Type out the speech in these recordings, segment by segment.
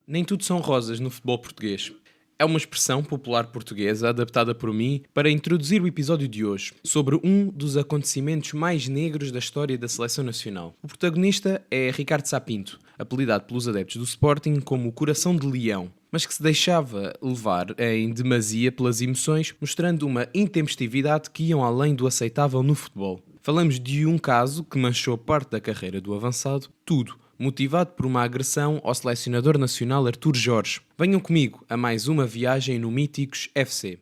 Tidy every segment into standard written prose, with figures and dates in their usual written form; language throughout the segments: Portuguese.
Nem tudo são rosas no futebol português. É uma expressão popular portuguesa adaptada por mim para introduzir o episódio de hoje, sobre um dos acontecimentos mais negros da história da seleção nacional. O protagonista é Ricardo Sá Pinto, apelidado pelos adeptos do Sporting como o Coração de Leão, mas que se deixava levar em demasia pelas emoções, mostrando uma intempestividade que iam além do aceitável no futebol. Falamos de um caso que manchou parte da carreira do avançado, tudo motivado por uma agressão ao selecionador nacional Artur Jorge. Venham comigo a mais uma viagem no Míticos FC.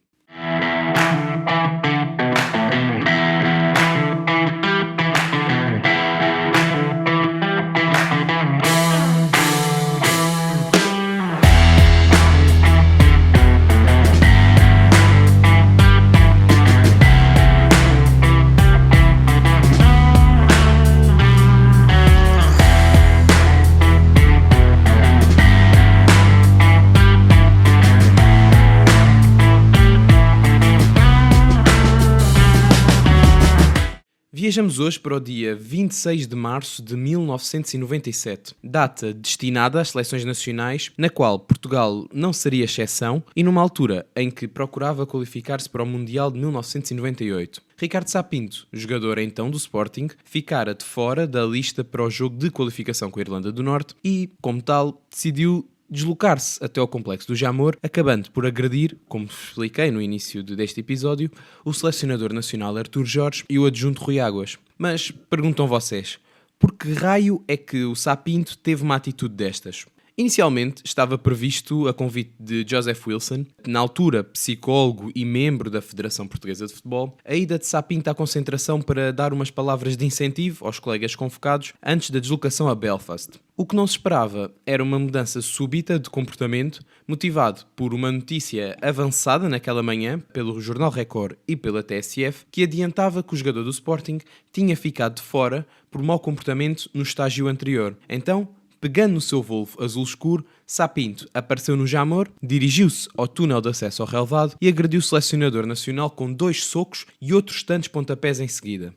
Viajamos hoje para o dia 26 de março de 1997, data destinada às seleções nacionais, na qual Portugal não seria exceção e numa altura em que procurava qualificar-se para o Mundial de 1998. Ricardo Sá Pinto, jogador então do Sporting, ficara de fora da lista para o jogo de qualificação com a Irlanda do Norte e, como tal, decidiu deslocar-se até ao complexo do Jamor, acabando por agredir, como expliquei no início deste episódio, o selecionador nacional Artur Jorge e o adjunto Rui Águas. Mas, perguntam vocês, por que raio é que o Sá Pinto teve uma atitude destas? Inicialmente estava previsto a convite de Joseph Wilson, na altura psicólogo e membro da Federação Portuguesa de Futebol, a ida de Sá Pinto à concentração para dar umas palavras de incentivo aos colegas convocados antes da deslocação a Belfast. O que não se esperava era uma mudança súbita de comportamento, motivado por uma notícia avançada naquela manhã pelo Jornal Record e pela TSF, que adiantava que o jogador do Sporting tinha ficado de fora por mau comportamento no estágio anterior. Então, pegando no seu Volvo azul escuro, Sá Pinto apareceu no Jamor, dirigiu-se ao túnel de acesso ao relvado e agrediu o selecionador nacional com 2 socos e outros tantos pontapés em seguida.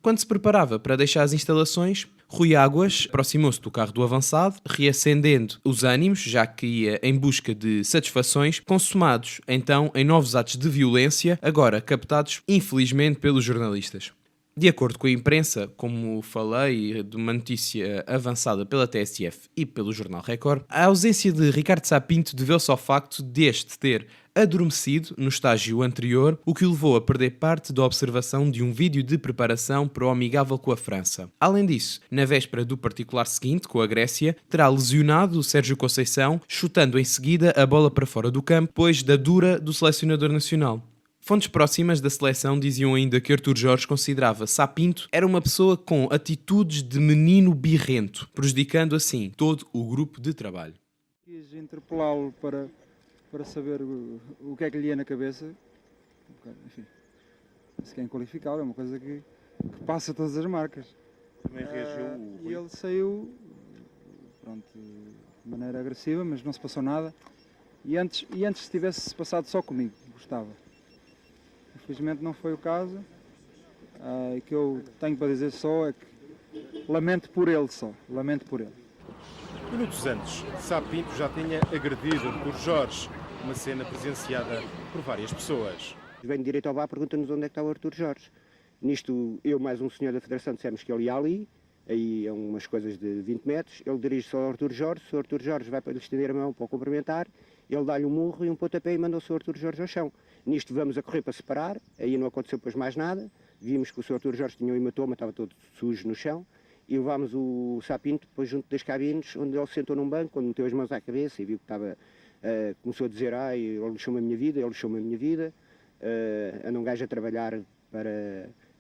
Quando se preparava para deixar as instalações, Rui Águas aproximou-se do carro do avançado, reacendendo os ânimos, já que ia em busca de satisfações, consumados então em novos atos de violência, agora captados infelizmente pelos jornalistas. De acordo com a imprensa, como falei, de uma notícia avançada pela TSF e pelo Jornal Record, a ausência de Ricardo Sá Pinto deveu-se ao facto deste ter adormecido no estágio anterior, o que o levou a perder parte da observação de um vídeo de preparação para o amigável com a França. Além disso, na véspera do particular seguinte, com a Grécia, terá lesionado o Sérgio Conceição, chutando em seguida a bola para fora do campo, depois da dura do selecionador nacional. Fontes próximas da seleção diziam ainda que Artur Jorge considerava Sá Pinto era uma pessoa com atitudes de menino birrento, prejudicando assim todo o grupo de trabalho. Quis interpelá-lo para saber o que é que lhe ia na cabeça. Enfim, isso que é inqualificável, é uma coisa que passa todas as marcas. Também reagiu e ele saiu pronto, de maneira agressiva, mas não se passou nada. E antes se tivesse passado só comigo, gostava. Infelizmente não foi o caso. O que eu tenho para dizer só é que lamento por ele só, lamento por ele. Minutos antes, Sá Pinto já tinha agredido Artur Jorge, uma cena presenciada por várias pessoas. Vem direito ao bar, pergunta-nos onde é que está o Artur Jorge. Nisto, eu mais um senhor da Federação dissemos que ele ia ali, aí é umas coisas de 20 metros, ele dirige-se ao Artur Jorge, o Artur Jorge vai para lhe estender a mão para o cumprimentar, ele dá-lhe um murro e um pontapé e manda o Sr. Artur Jorge ao chão. Nisto vamos a correr para separar, aí não aconteceu depois mais nada, vimos que o Sr. Artur Jorge tinha um hematoma, estava todo sujo no chão, e levámos o Sá Pinto depois junto das cabines, onde ele se sentou num banco, quando meteu as mãos à cabeça e viu que estava, começou a dizer, ele lixou-me a minha vida, ele lixou-me a minha vida, anda um gajo a trabalhar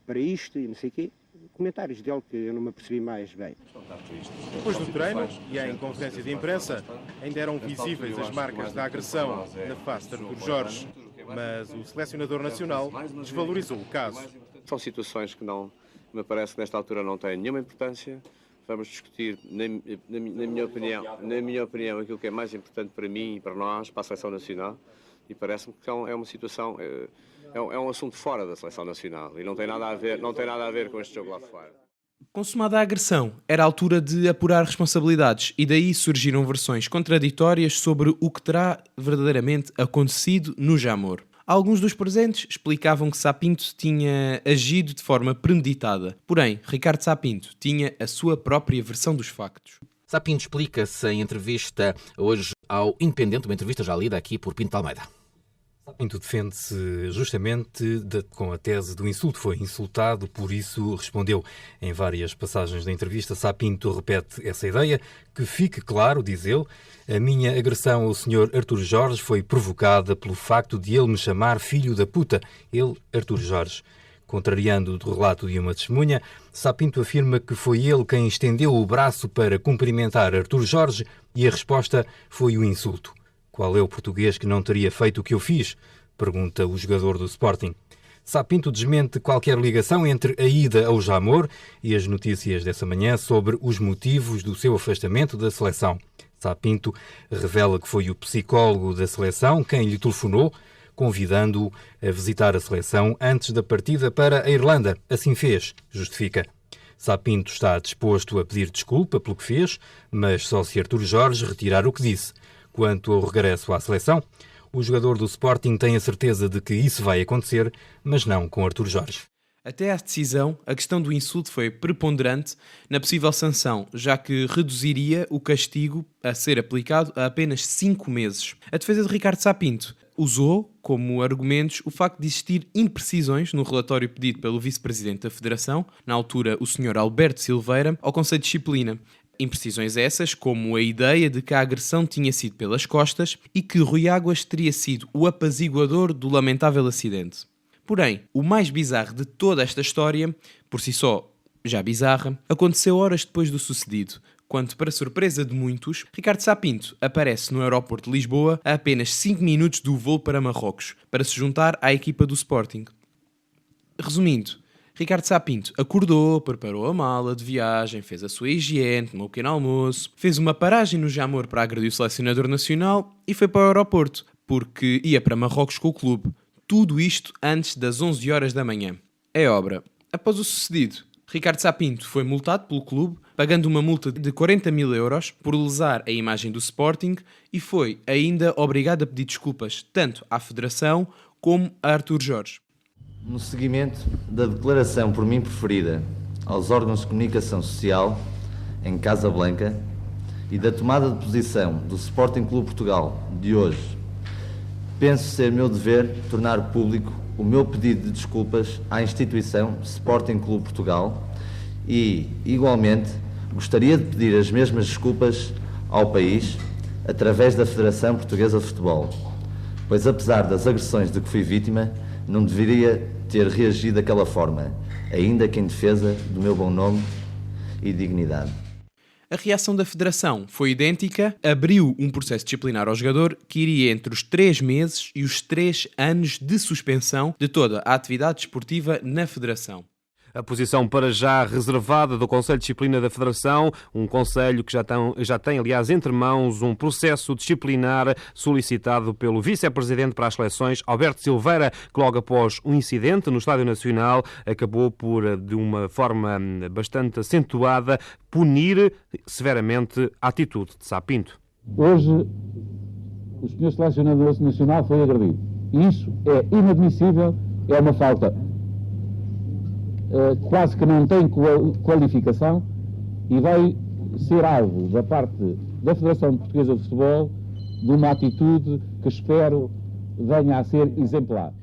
para isto e não sei o quê. Comentários dele que eu não me apercebi mais bem. Depois do treino e em conferência de imprensa, ainda eram visíveis as marcas da agressão na face de Artur Jorge, mas o selecionador nacional desvalorizou o caso. São situações que não, me parece que nesta altura não têm nenhuma importância. Vamos discutir, na minha opinião, aquilo que é mais importante para mim e para nós, para a seleção nacional, e parece-me que é uma situação, é um assunto fora da seleção nacional e não tem nada a ver com este jogo lá fora. Consumada a agressão, era a altura de apurar responsabilidades e daí surgiram versões contraditórias sobre o que terá verdadeiramente acontecido no Jamor. Alguns dos presentes explicavam que Sá Pinto tinha agido de forma premeditada. Porém, Ricardo Sá Pinto tinha a sua própria versão dos factos. Sá Pinto explica-se em entrevista hoje ao Independente, uma entrevista já lida aqui por Pinto de Almeida. Sá Pinto defende-se justamente com a tese do insulto. Foi insultado, por isso respondeu. Em várias passagens da entrevista, Sá Pinto repete essa ideia. Que fique claro, diz ele, a minha agressão ao Sr. Artur Jorge foi provocada pelo facto de ele me chamar filho da puta. Ele, Artur Jorge. Contrariando o relato de uma testemunha, Sá Pinto afirma que foi ele quem estendeu o braço para cumprimentar Artur Jorge e a resposta foi o insulto. Qual é o português que não teria feito o que eu fiz? Pergunta o jogador do Sporting. Sá Pinto desmente qualquer ligação entre a ida ao Jamor e as notícias dessa manhã sobre os motivos do seu afastamento da seleção. Sá Pinto revela que foi o psicólogo da seleção quem lhe telefonou, convidando-o a visitar a seleção antes da partida para a Irlanda. Assim fez, justifica. Sá Pinto está disposto a pedir desculpa pelo que fez, mas só se Artur Jorge retirar o que disse. Quanto ao regresso à seleção, o jogador do Sporting tem a certeza de que isso vai acontecer, mas não com Artur Jorge. Até à decisão, a questão do insulto foi preponderante na possível sanção, já que reduziria o castigo a ser aplicado a apenas 5 meses. A defesa de Ricardo Sá Pinto usou como argumentos o facto de existir imprecisões no relatório pedido pelo vice-presidente da Federação, na altura o Sr. Alberto Silveira, ao Conselho de Disciplina. Imprecisões essas, como a ideia de que a agressão tinha sido pelas costas e que Rui Águas teria sido o apaziguador do lamentável acidente. Porém, o mais bizarro de toda esta história, por si só já bizarra, aconteceu horas depois do sucedido, quando, para surpresa de muitos, Ricardo Sá Pinto aparece no aeroporto de Lisboa a apenas 5 minutos do voo para Marrocos, para se juntar à equipa do Sporting. Resumindo, Ricardo Sá Pinto acordou, preparou a mala de viagem, fez a sua higiene, tomou um pequeno almoço, fez uma paragem no Jamor para agredir o selecionador nacional e foi para o aeroporto, porque ia para Marrocos com o clube. Tudo isto antes das 11 horas da manhã. É obra. Após o sucedido, Ricardo Sá Pinto foi multado pelo clube, pagando uma multa de 40 mil euros por lesar a imagem do Sporting e foi ainda obrigado a pedir desculpas tanto à Federação como a Artur Jorge. No seguimento da declaração por mim preferida aos órgãos de comunicação social em Casablanca e da tomada de posição do Sporting Clube Portugal de hoje, penso ser meu dever tornar público o meu pedido de desculpas à instituição Sporting Clube Portugal e, igualmente, gostaria de pedir as mesmas desculpas ao país através da Federação Portuguesa de Futebol, pois apesar das agressões de que fui vítima, não deveria ter reagido daquela forma, ainda que em defesa do meu bom nome e dignidade. A reação da Federação foi idêntica, abriu um processo disciplinar ao jogador que iria entre os 3 meses e os 3 anos de suspensão de toda a atividade desportiva na Federação. A posição para já reservada do Conselho de Disciplina da Federação, um conselho que já tem, aliás, entre mãos um processo disciplinar solicitado pelo vice-presidente para as seleções, Alberto Silveira, que logo após um incidente no Estádio Nacional acabou por, de uma forma bastante acentuada, punir severamente a atitude de Sá Pinto. Hoje, o Sr. Selecionador Nacional foi agredido. Isso é inadmissível, é uma falta quase que não tem qualificação e vai ser alvo da parte da Federação Portuguesa de Futebol de uma atitude que espero venha a ser exemplar.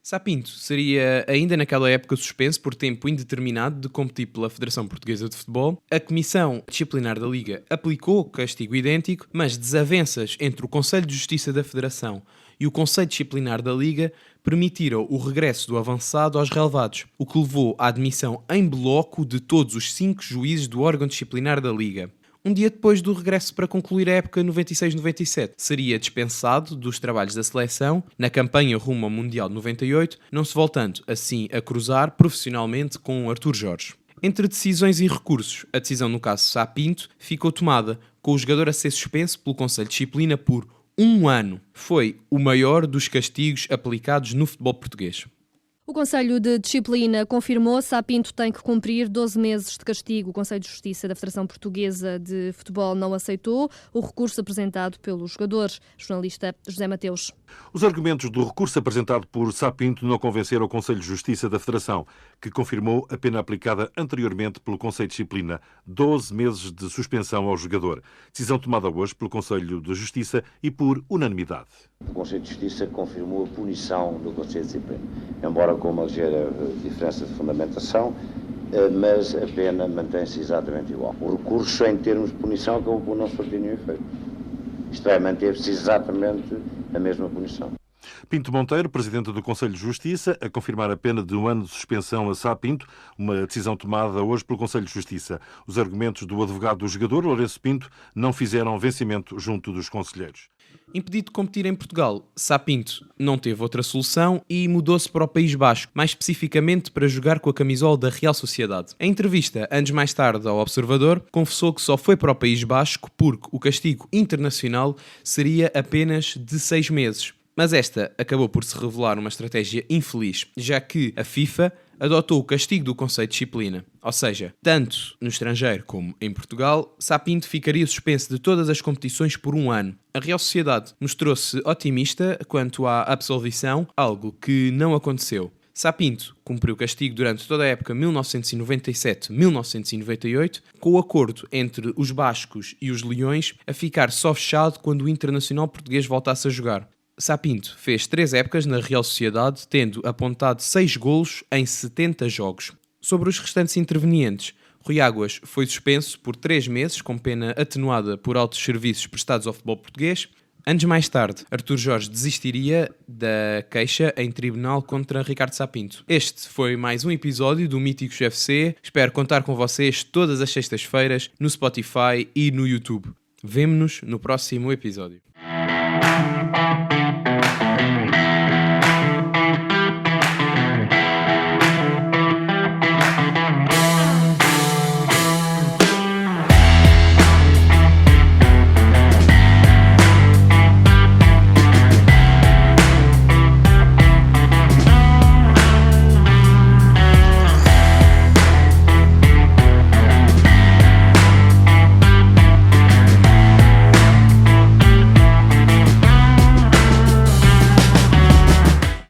Sá Pinto seria ainda naquela época suspenso por tempo indeterminado de competir pela Federação Portuguesa de Futebol. A Comissão Disciplinar da Liga aplicou castigo idêntico, mas desavenças entre o Conselho de Justiça da Federação e o Conselho Disciplinar da Liga permitiram o regresso do avançado aos relevados, o que levou à admissão em bloco de todos os 5 juízes do órgão disciplinar da Liga. Um dia depois do regresso para concluir a época 96-97, seria dispensado dos trabalhos da seleção na campanha rumo ao Mundial de 98, não se voltando assim a cruzar profissionalmente com Artur Jorge. Entre decisões e recursos, a decisão no caso Sá Pinto ficou tomada, com o jogador a ser suspenso pelo Conselho de Disciplina por 1 ano. Foi o maior dos castigos aplicados no futebol português. O Conselho de Disciplina confirmou que Sá Pinto tem que cumprir 12 meses de castigo. O Conselho de Justiça da Federação Portuguesa de Futebol não aceitou o recurso apresentado pelos jogadores. Jornalista José Mateus. Os argumentos do recurso apresentado por Sá Pinto não convenceram o Conselho de Justiça da Federação, que confirmou a pena aplicada anteriormente pelo Conselho de Disciplina, 12 meses de suspensão ao jogador. Decisão tomada hoje pelo Conselho de Justiça e por unanimidade. O Conselho de Justiça confirmou a punição do Conselho de Disciplina, embora com uma ligeira diferença de fundamentação, mas a pena mantém-se exatamente igual. O recurso em termos de punição acabou por não surtir nenhum efeito. Isto é, manteve-se exatamente a mesma punição. Pinto Monteiro, presidente do Conselho de Justiça, a confirmar a pena de 1 ano de suspensão a Sá Pinto, uma decisão tomada hoje pelo Conselho de Justiça. Os argumentos do advogado do jogador, Lourenço Pinto, não fizeram vencimento junto dos conselheiros. Impedido de competir em Portugal, Sá Pinto não teve outra solução e mudou-se para o País Basco, mais especificamente para jogar com a camisola da Real Sociedade. Em entrevista, anos mais tarde, ao Observador, confessou que só foi para o País Basco porque o castigo internacional seria apenas de 6 meses. Mas esta acabou por se revelar uma estratégia infeliz, já que a FIFA adotou o castigo do Conselho de Disciplina. Ou seja, tanto no estrangeiro como em Portugal, Sá Pinto ficaria suspenso de todas as competições por 1 ano. A Real Sociedade mostrou-se otimista quanto à absolvição, algo que não aconteceu. Sá Pinto cumpriu o castigo durante toda a época 1997-1998, com o acordo entre os bascos e os leões a ficar só fechado quando o internacional português voltasse a jogar. Sá Pinto fez 3 épocas na Real Sociedade, tendo apontado 6 golos em 70 jogos. Sobre os restantes intervenientes, Rui Águas foi suspenso por 3 meses, com pena atenuada por altos serviços prestados ao futebol português. Anos mais tarde, Artur Jorge desistiria da queixa em tribunal contra Ricardo Sá Pinto. Este foi mais um episódio do Míticos FC. Espero contar com vocês todas as sextas-feiras no Spotify e no YouTube. Vemo-nos no próximo episódio.